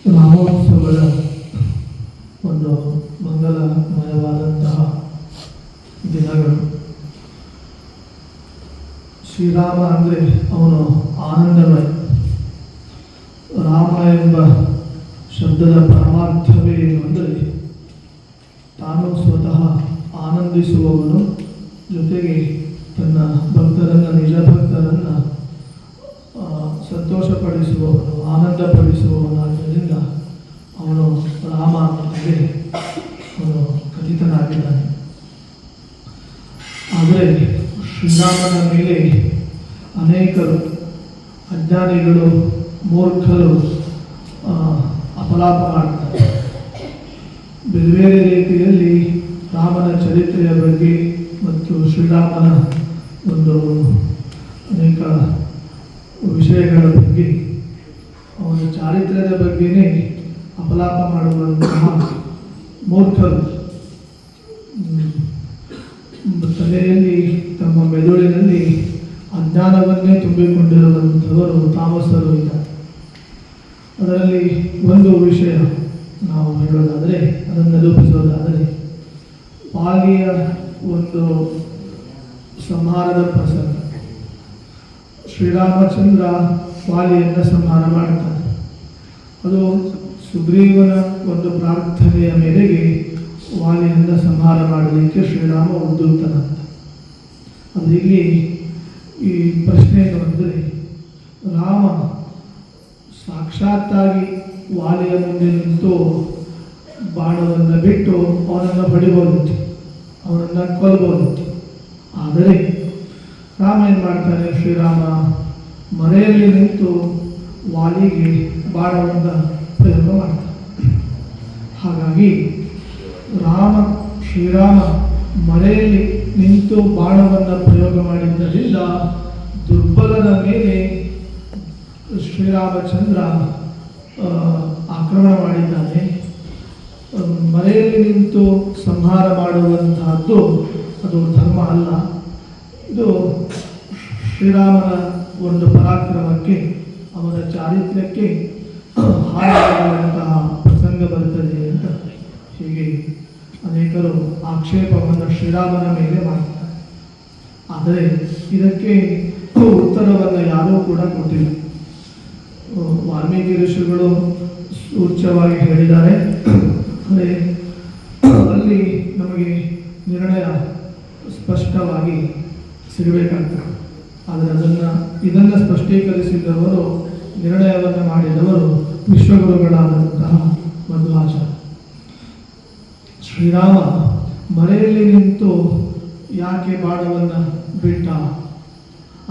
ರಾಮೋತ್ಸವದ ಒಂದು ಮಂಗಲಮಯವಾದಂತಹ ದಿನಗಳು. ಶ್ರೀರಾಮ ಅಂದರೆ ಅವನು ಆನಂದಮಯ. ರಾಮ ಎಂಬ ಶಬ್ದದ ಪರಮಾರ್ಥವೇ ಏನು ಅಂದರೆ ತಾನು ಸ್ವತಃ ಆನಂದಿಸುವವನು, ಜೊತೆಗೆ ತನ್ನ ಭಕ್ತರನ್ನು, ನಿಜ ಭಕ್ತರನ್ನು ಸಂತೋಷಪಡಿಸುವವನು, ಆನಂದಪಡಿಸುವವನಾದ್ದರಿಂದ ಅವನು ರಾಮ ಅನ್ನೋದೇ ಅವನು ಕಥಿತನಾಗಿದ್ದಾನೆ. ಆದರೆ ಶ್ರೀರಾಮನ ಮೇಲೆ ಅನೇಕರು ಅಜ್ಞಾನಿಗಳು, ಮೂರ್ಖರು ಅಪಲಾಪ ಮಾಡ್ತಾರೆ. ಬೇರೆ ಬೇರೆ ರೀತಿಯಲ್ಲಿ ರಾಮನ ಚರಿತ್ರೆಯ ಬಗ್ಗೆ ಮತ್ತು ಶ್ರೀರಾಮನ ಒಂದು ಅನೇಕ ವಿಷಯಗಳ ಬಗ್ಗೆ, ಅವನ ಚಾರಿತ್ರ್ಯದ ಬಗ್ಗೆನೇ ಅಪಲಾಪ ಮಾಡುವಂತಹ ಮೂರ್ಖರು ತಲೆಯಲ್ಲಿ, ತಮ್ಮ ಮೆದುಳಿನಲ್ಲಿ ಅಜ್ಞಾನವನ್ನೇ ತುಂಬಿಕೊಂಡಿರುವಂಥವರು ತಾಮಸರು ಇದ್ದಾರೆ. ಅದರಲ್ಲಿ ಒಂದು ವಿಷಯ ನಾವು ಹೇಳೋದಾದರೆ, ಅದನ್ನು ನಿರೂಪಿಸೋದಾದರೆ, ವಾಲಿಯ ಒಂದು ಸಂಹಾರದ ಪ್ರಸಂಗ. ಶ್ರೀರಾಮಚಂದ್ರ ವಾಲಿಯನ್ನು ಸಂಹಾರ ಮಾಡ್ತಾನೆ. ಅದು ಸುಗ್ರೀವನ ಒಂದು ಪ್ರಾರ್ಥನೆಯ ಮೇರೆಗೆ ವಾಲಿಯನ್ನು ಸಂಹಾರ ಮಾಡಲಿಕ್ಕೆ ಶ್ರೀರಾಮ ಉದ್ಯುಕ್ತನಂತ. ಅದು ಇಲ್ಲಿ ಈ ಪ್ರಶ್ನೆ ಏನು ಅಂದರೆ, ರಾಮ ಸಾಕ್ಷಾತ್ತಾಗಿ ವಾಲಿಯ ಮುಂದೆ ನಿಂತು ಬಾಣವನ್ನು ಬಿಟ್ಟು ಅವನನ್ನು ಹೊಡಿಬೋದಿತ್ತು, ಅವನನ್ನು ಕೊಲ್ಲಬೋದಿತ್ತು. ಆದರೆ ರಾಮ ಏನು ಮಾಡ್ತಾನೆ, ಶ್ರೀರಾಮ ಮರೆಯಲ್ಲಿ ನಿಂತು ವಾಲಿಗೆ ಬಾಣವನ್ನು ಪ್ರಯೋಗ ಮಾಡ್ತಾನೆ. ಹಾಗಾಗಿ ಶ್ರೀರಾಮ ಮರೆಯಲ್ಲಿ ನಿಂತು ಬಾಣವನ್ನು ಪ್ರಯೋಗ ಮಾಡಿದ್ದರಿಂದ ದುರ್ಬಲರ ಮೇಲೆ ಶ್ರೀರಾಮಚಂದ್ರ ಆಕ್ರಮಣ ಮಾಡಿದ್ದಾನೆ. ಮರೆಯಲ್ಲಿ ನಿಂತು ಸಂಹಾರ ಮಾಡುವಂತಹದ್ದು ಅದು ಧರ್ಮ ಅಲ್ಲ. ಇದು ಶ್ರೀರಾಮನ ಒಂದು ಪರಾಕ್ರಮಕ್ಕೆ, ಅವನ ಚಾರಿತ್ರ್ಯಕ್ಕೆ ಹಾನಿಯಾಗುವಂತಹ ಪ್ರಸಂಗ ಬರುತ್ತದೆ ಅಂತ ಹೀಗೆ ಅನೇಕರು ಆಕ್ಷೇಪವನ್ನು ಶ್ರೀರಾಮನ ಮೇಲೆ ಮಾಡ್ತಾರೆ. ಆದರೆ ಇದಕ್ಕೆ ಉತ್ತರವನ್ನು ಯಾರೂ ಕೂಡ ಕೊಟ್ಟಿಲ್ಲ. ವಾಲ್ಮೀಕಿ ಋಷಿಗಳು ಸೂಚ್ಯವಾಗಿ ಹೇಳಿದ್ದಾರೆ. ಅಂದರೆ ಅಲ್ಲಿ ನಮಗೆ ನಿರ್ಣಯ ಸ್ಪಷ್ಟವಾಗಿ ಸಿಗಬೇಕಾಗ್ತದೆ. ಆದರೆ ಇದನ್ನು ಸ್ಪಷ್ಟೀಕರಿಸಿದವರು, ನಿರ್ಣಯವನ್ನು ಮಾಡಿದವರು ವಿಶ್ವಗುರುಗಳಾದಂತಹ ಮಧ್ವಾಚಾರ್ಯ. ಶ್ರೀರಾಮ ಮರೆಯಲ್ಲಿ ನಿಂತು ಯಾಕೆ ಬಾಣವನ್ನು ಬಿಟ್ಟ,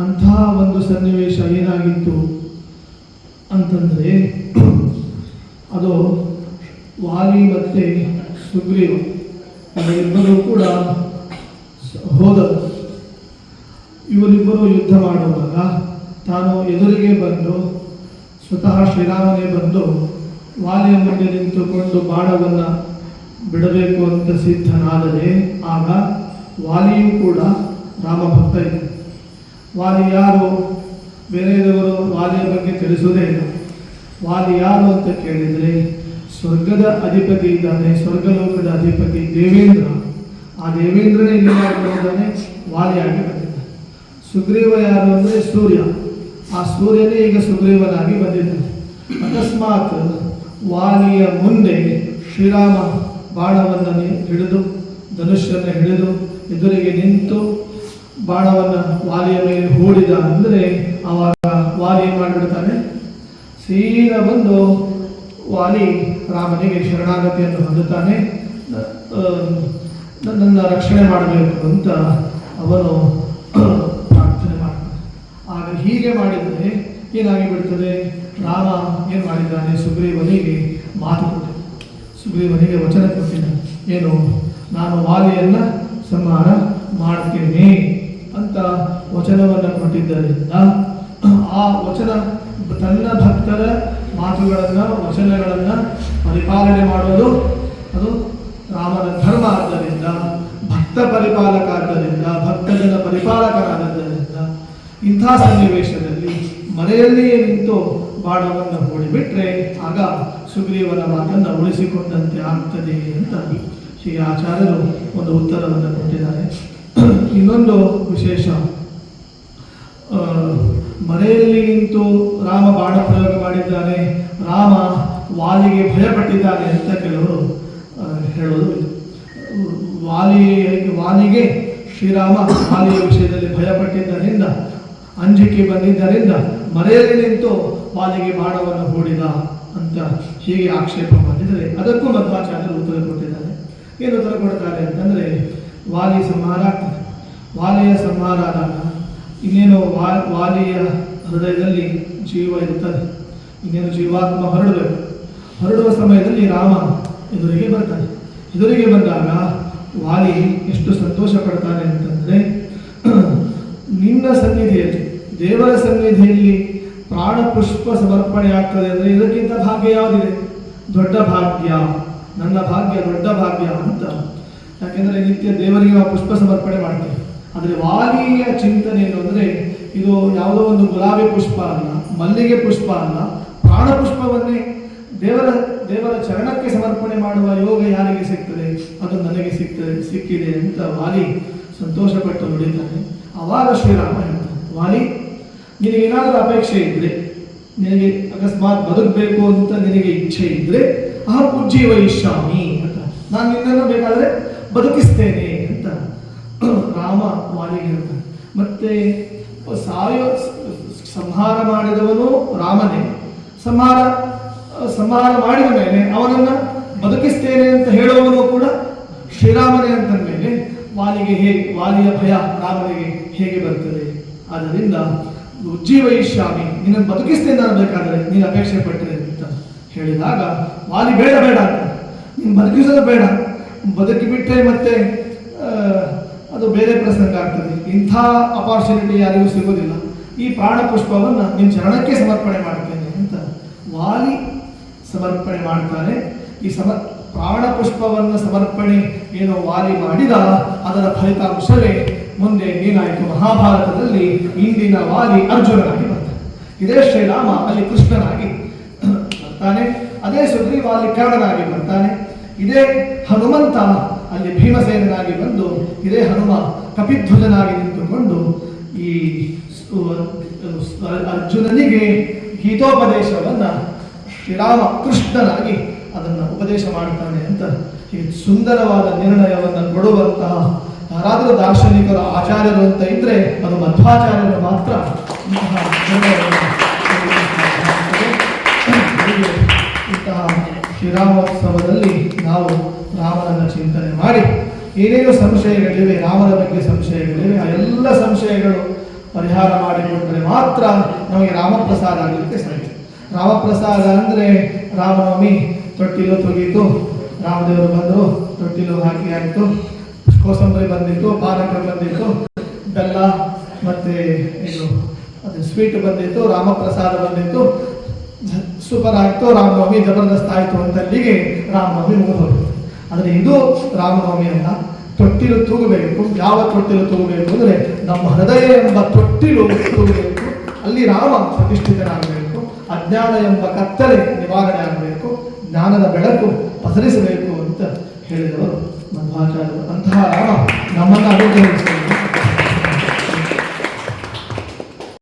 ಅಂತಹ ಒಂದು ಸನ್ನಿವೇಶ ಏನಾಗಿತ್ತು ಅಂತಂದರೆ, ಅದು ವಾಲಿ ಮತ್ತು ಸುಗ್ರೀವ ಇವರಿಬ್ಬರು ಕೂಡ ಹೋದರು. ಇವರಿಬ್ಬರು ಯುದ್ಧ ಮಾಡುವಾಗ ತಾನು ಎದುರಿಗೆ ಬಂದು, ಸ್ವತಃ ಶ್ರೀರಾಮನೇ ಬಂದು ವಾಲಿಯ ಮುಂದೆ ನಿಂತುಕೊಂಡು ಬಾಣವನ್ನು ಬಿಡಬೇಕು ಅಂತ ಸಿದ್ಧನಾದರೆ, ಆಗ ವಾಲಿಯೂ ಕೂಡ ರಾಮಭಕ್ತ ಇದ್ದ. ವಾಲಿ ಯಾರು? ಬೇರೆಯವರು ವಾಲಿಯ ಬಗ್ಗೆ ತಿಳಿಸೋದೇ ಇಲ್ಲ. ವಾಲಿ ಯಾರು ಅಂತ ಕೇಳಿದರೆ, ಸ್ವರ್ಗದ ಅಧಿಪತಿ ಇದ್ದಾನೆ, ಸ್ವರ್ಗಲೋಕದ ಅಧಿಪತಿ ದೇವೇಂದ್ರ. ಆ ದೇವೇಂದ್ರನೇ ಇಲ್ಲಿ ಮಾಡಿದ್ದಾನೆ, ವಾಲಿಯಾಗಿ ಬಂದಿದ್ದಾನೆ. ಸುಗ್ರೀವ ಯಾರು ಅಂದರೆ ಸೂರ್ಯ. ಆ ಸೂರ್ಯನೇ ಈಗ ಸುಗ್ರೀವನಾಗಿ ಬಂದಿದ್ದಾನೆ. ಅಕಸ್ಮಾತ್ ವಾಲಿಯ ಮುಂದೆ ಶ್ರೀರಾಮ ಬಾಣವನ್ನು ಹಿಡಿದು, ಧನುಷ್ಯನ್ನು ಹಿಡಿದು ಎದುರಿಗೆ ನಿಂತು ಬಾಣವನ್ನು ವಾಲಿಯ ಮೇಲೆ ಹೂಡಿದ ಅಂದರೆ, ಆವಾಗ ವಾಲಿ ಏನು ಮಾಡಿಬಿಡ್ತಾನೆ, ಸೀದಾ ಬಂದು ವಾಲಿ ರಾಮನಿಗೆ ಶರಣಾಗತಿಯನ್ನು ಹೊಂದುತ್ತಾನೆ. ನನ್ನನ್ನು ರಕ್ಷಣೆ ಮಾಡಬೇಕು ಅಂತ ಅವನು ಪ್ರಾರ್ಥನೆ ಮಾಡ್ತಾನೆ. ಆಗ ಹೀಗೆ ಮಾಡಿದರೆ ಏನಾಗಿ ಬಿಡ್ತದೆ, ರಾಮ ಏನು ಮಾಡಿದ್ದಾನೆ, ಸುಗ್ರೀವನಿಗೆ ಮಾತು ಕೊಟ್ಟಿದ್ದಾನೆ, ಸುಗ್ರೀವನಿಗೆ ವಚನ ಕೊಟ್ಟಿದ್ದಾನೆ. ಏನು, ನಾನು ವಾಲಿಯನ್ನು ಸಂಹಾರ ಮಾಡ್ತೇನೆ ಅಂತ ವಚನವನ್ನು ಕೊಟ್ಟಿದ್ದರಿಂದ, ಆ ವಚನ ತನ್ನ ಭಕ್ತರ ಮಾತುಗಳನ್ನು, ವಚನಗಳನ್ನು ಪರಿಪಾಲನೆ ಮಾಡೋದು ಅದು ರಾಮನ ಧರ್ಮ. ಆದ್ದರಿಂದ ಭಕ್ತ ಪರಿಪಾಲಕ, ಆದ್ದರಿಂದ ಭಕ್ತಜನ ಪರಿಪಾಲಕರಾದ್ದರಿಂದ ಇಂಥ ಸನ್ನಿವೇಶದಲ್ಲಿ ಮನೆಯಲ್ಲಿಯೇ ನಿಂತು ಬಾಣವನ್ನು ಹೂಡಿಬಿಟ್ರೆ ಆಗ ಸುಗ್ರೀವನ ಮಾತನ್ನು ಉಳಿಸಿಕೊಂಡಂತೆ ಆಗ್ತದೆ ಅಂತ ಹೀಗೆ ಆಚಾರ್ಯರು ಒಂದು ಉತ್ತರವನ್ನು ಕೊಟ್ಟಿದ್ದಾರೆ. ಇನ್ನೊಂದು ವಿಶೇಷ, ಮರೆಯಲ್ಲಿ ನಿಂತು ರಾಮ ಬಾಣ ಪ್ರಯೋಗ ಮಾಡಿದ್ದಾನೆ, ರಾಮ ವಾಲಿಗೆ ಭಯಪಟ್ಟಿದ್ದಾನೆ ಅಂತ ಕೆಲವರು ಹೇಳೋದು. ವಾಲಿಗೆ ಶ್ರೀರಾಮ ವಾಲಿಯ ವಿಷಯದಲ್ಲಿ ಭಯಪಟ್ಟಿದ್ದರಿಂದ, ಅಂಜಿಕೆ ಬಂದಿದ್ದರಿಂದ ಮರೆಯಲ್ಲಿ ನಿಂತು ವಾಲಿಗೆ ಬಾಣವನ್ನು ಹೂಡಿದ ಅಂತ ಹೀಗೆ ಆಕ್ಷೇಪ ಮಾಡಿದರೆ ಅದಕ್ಕೂ ಮಧ್ವಾಚಾರ್ಯರು ಉತ್ತರ ಕೊಟ್ಟಿದ್ದಾರೆ. ಏನು ಉತ್ತರ ಕೊಡ್ತಾರೆ ಅಂತಂದರೆ, ವಾಲಿ ಸಂಹಾರ ಆಗ್ತದೆ. ವಾಲಿಯ ಸಂಹಾರ ಆದಾಗ ಇನ್ನೇನು ವಾಲಿಯ ಹೃದಯದಲ್ಲಿ ಜೀವ ಇರುತ್ತದೆ, ಇನ್ನೇನು ಜೀವಾತ್ಮ ಹೊರಡುವ ಸಮಯದಲ್ಲಿ ರಾಮ ಎದುರಿಗೆ ಬರ್ತಾನೆ. ಎದುರಿಗೆ ಬಂದಾಗ ವಾಲಿ ಎಷ್ಟು ಸಂತೋಷ ಪಡ್ತಾನೆ ಅಂತಂದರೆ, ನಿನ್ನ ಸನ್ನಿಧಿಯಲ್ಲಿ, ದೇವರ ಸನ್ನಿಧಿಯಲ್ಲಿ ಪ್ರಾಣ ಪುಷ್ಪ ಸಮರ್ಪಣೆ ಆಗ್ತದೆ ಅಂದರೆ ಇದಕ್ಕಿಂತ ಭಾಗ್ಯ ಯಾವುದಿದೆ? ದೊಡ್ಡ ಭಾಗ್ಯ, ನನ್ನ ಭಾಗ್ಯ ದೊಡ್ಡ ಭಾಗ್ಯ ಅಂತ. ಯಾಕೆಂದರೆ ನಿತ್ಯ ದೇವರಿಗೆ ನಾವು ಪುಷ್ಪ ಸಮರ್ಪಣೆ ಮಾಡ್ತೇವೆ. ಆದರೆ ವಾಲಿಯ ಚಿಂತನೆ ಏನು ಅಂದರೆ, ಇದು ಯಾವುದೋ ಒಂದು ಗುಲಾಬಿ ಪುಷ್ಪ ಅಲ್ಲ, ಮಲ್ಲಿಗೆ ಪುಷ್ಪ ಅಲ್ಲ, ಪ್ರಾಣ ಪುಷ್ಪವನ್ನೇ ದೇವರ ಚರಣಕ್ಕೆ ಸಮರ್ಪಣೆ ಮಾಡುವ ಯೋಗ ಯಾರಿಗೆ ಸಿಗ್ತದೆ? ಅದು ನನಗೆ ಸಿಕ್ಕಿದೆ ಅಂತ ವಾಲಿ ಸಂತೋಷಪಟ್ಟು ನುಡಿತಾನೆ. ಆವಾಗ ಶ್ರೀರಾಮ ಹೇಳ್ತಾನೆ, ವಾಲಿ, ನಿನಗೇನಾದರೂ ಅಪೇಕ್ಷೆ ಇದ್ರೆ, ನಿನಗೆ ಅಕಸ್ಮಾತ್ ಬದುಕಬೇಕು ಅಂತ ನಿನಗೆ ಇಚ್ಛೆ ಇದ್ರೆ, ಅಹಂ ಉಜ್ಜೀವಯಿಷ್ಯಾಮಿ ಅಂತ, ನಾನು ನಿನ್ನನ್ನು ಬೇಕಾದರೆ ಬದುಕಿಸ್ತೇನೆ ಅಂತ ರಾಮ ವಾಲಿಗೆ ಹೇಳ್ತಾನೆ. ಮತ್ತೆ ಸಂಹಾರ ಮಾಡಿದವನು ರಾಮನೇ, ಸಂಹಾರ ಮಾಡಿದ ಮೇಲೆ ಅವನನ್ನು ಬದುಕಿಸ್ತೇನೆ ಅಂತ ಹೇಳುವವನು ಕೂಡ ಶ್ರೀರಾಮನೇ ಅಂತ ಮೇಲೆ ವಾಲಿಯ ಭಯ ರಾಮನಿಗೆ ಹೇಗೆ ಬರ್ತದೆ? ಆದ್ದರಿಂದ ಉಜ್ಜೀವಯಿಷ್ಯಾಮಿ, ನಿನ್ನನ್ನು ಬದುಕಿಸ್ತೇನೆ ನಾನು ಬೇಕಾದರೆ, ನೀನು ಅಪೇಕ್ಷೆ ಪಟ್ಟರೆ ಅಂತ ಹೇಳಿದಾಗ ವಾಲಿ ಬೇಡ ಅಂತ, ನೀನು ಬದುಕಿಸೋದು ಬೇಡ, ಬದುಕಿಬಿಟ್ಟರೆ ಮತ್ತೆ ಅದು ಬೇರೆ ಪ್ರಸಂಗ ಆಗ್ತದೆ, ಇಂಥ ಅಪಾರ್ಚುನಿಟಿ ಯಾರಿಗೂ ಸಿಗೋದಿಲ್ಲ, ಈ ಪ್ರಾಣ ಪುಷ್ಪವನ್ನು ನಿನ್ನ ಚರಣಕ್ಕೆ ಸಮರ್ಪಣೆ ಮಾಡ್ತೇನೆ ಅಂತ ವಾಲಿ ಸಮರ್ಪಣೆ ಮಾಡ್ತಾನೆ. ಈ ಪ್ರಾಣ ಪುಷ್ಪವನ್ನು ಸಮರ್ಪಣೆ ಏನೋ ವಾಲಿ ಮಾಡಿದ, ಅದರ ಫಲಿತಾಂಶವೇ ಮುಂದೆ ಏನಾಯಿತು? ಮಹಾಭಾರತದಲ್ಲಿ ಇಂದಿನ ವಾಲಿ ಅರ್ಜುನನಾಗಿ ಬರ್ತಾನೆ, ಇದೇ ಶ್ರೀರಾಮ ಅಲ್ಲಿ ಕೃಷ್ಣನಾಗಿ ಬರ್ತಾನೆ, ಅದೇ ಸುಗ್ರೀವ ಅಲ್ಲಿ ಕರ್ಣನಾಗಿ ಬರ್ತಾನೆ, ಇದೇ ಹನುಮಂತ ಅಲ್ಲಿ ಭೀಮಸೇನನಾಗಿ ಬಂದು, ಇದೇ ಹನುಮ ಕಪಿಧ್ವಜನಾಗಿ ನಿಂತುಕೊಂಡು ಈ ಅರ್ಜುನನಿಗೆ ಗೀತೋಪದೇಶವನ್ನು ಶ್ರೀರಾಮ ಕೃಷ್ಣನಾಗಿ ಅದನ್ನು ಉಪದೇಶ ಮಾಡ್ತಾನೆ ಅಂತ ಈ ಸುಂದರವಾದ ನಿರ್ಣಯವನ್ನು ಕೊಡುವಂತಹ ಯಾರಾದರೂ ದಾರ್ಶನಿಕರು ಆಚಾರ್ಯರು ಅಂತ ಇದ್ರೆ ಅದು ಮಧ್ವಾಚಾರ್ಯರು ಮಾತ್ರ. ಇಂತಹ ಶ್ರೀರಾಮೋತ್ಸವದಲ್ಲಿ ನಾವು ರಾಮನನ್ನು ಚಿಂತನೆ ಮಾಡಿ, ಏನೇನು ಸಂಶಯಗಳಿವೆ, ರಾಮನ ಬಗ್ಗೆ ಸಂಶಯಗಳಿವೆ, ಆ ಎಲ್ಲ ಸಂಶಯಗಳು ಪರಿಹಾರ ಮಾಡಿಕೊಂಡ್ರೆ ಮಾತ್ರ ನಮಗೆ ರಾಮಪ್ರಸಾದ ಆಗಲಿಕ್ಕೆ ಸಾಧ್ಯ. ರಾಮಪ್ರಸಾದ ಅಂದರೆ ರಾಮನವಮಿ ತೊಟ್ಟಿಲು ತುಗೀತು, ರಾಮದೇವರು ಬಂದರು, ತೊಟ್ಟಿಲು ಹಾಕಿ ಆಯಿತು, ಕೋಸಂಬರಿ ಬಂದಿತ್ತು, ಪಾನಕ ಬಂದಿತ್ತು, ಬೆಲ್ಲ ಮತ್ತು ಇದು ಅದು ಸ್ವೀಟ್ ಬಂದಿತ್ತು, ರಾಮಪ್ರಸಾದ ಬಂದಿತ್ತು, ಸೂಪರ್ ಆಯಿತು, ರಾಮನವಮಿ ಜಬರ್ದಸ್ತ್ ಆಯಿತು ಅಂತ ಅಲ್ಲಿಗೆ ರಾಮನವಮಿ ಮುಗಿದೋಗಿತ್ತು. ಆದರೆ ಇದು ರಾಮನವಮಿ ಅಲ್ಲ, ತೊಟ್ಟಿಲು ತೂಗಬೇಕು. ಯಾವ ತೊಟ್ಟಿಲು ತೂಗಬೇಕು ಅಂದರೆ ನಮ್ಮ ಹೃದಯ ಎಂಬ ತೊಟ್ಟಿಲು ತೂಗಬೇಕು, ಅಲ್ಲಿ ರಾಮ ಪ್ರತಿಷ್ಠಿತನಾಗಬೇಕು, ಅಜ್ಞಾನ ಎಂಬ ಕತ್ತಲೆ ನಿವಾರಣೆ ಆಗಬೇಕು, ಜ್ಞಾನದ ಬೆಳಕು ಪಸರಿಸಬೇಕು ಅಂತ ಹೇಳಿದವರು ಮಧ್ವಾಚಾರ್ಯರು. ಅಂತಹ ರಾಮ ನಮ್ಮನ್ನು ಅನುಗ್ರಹಿಸಬೇಕು.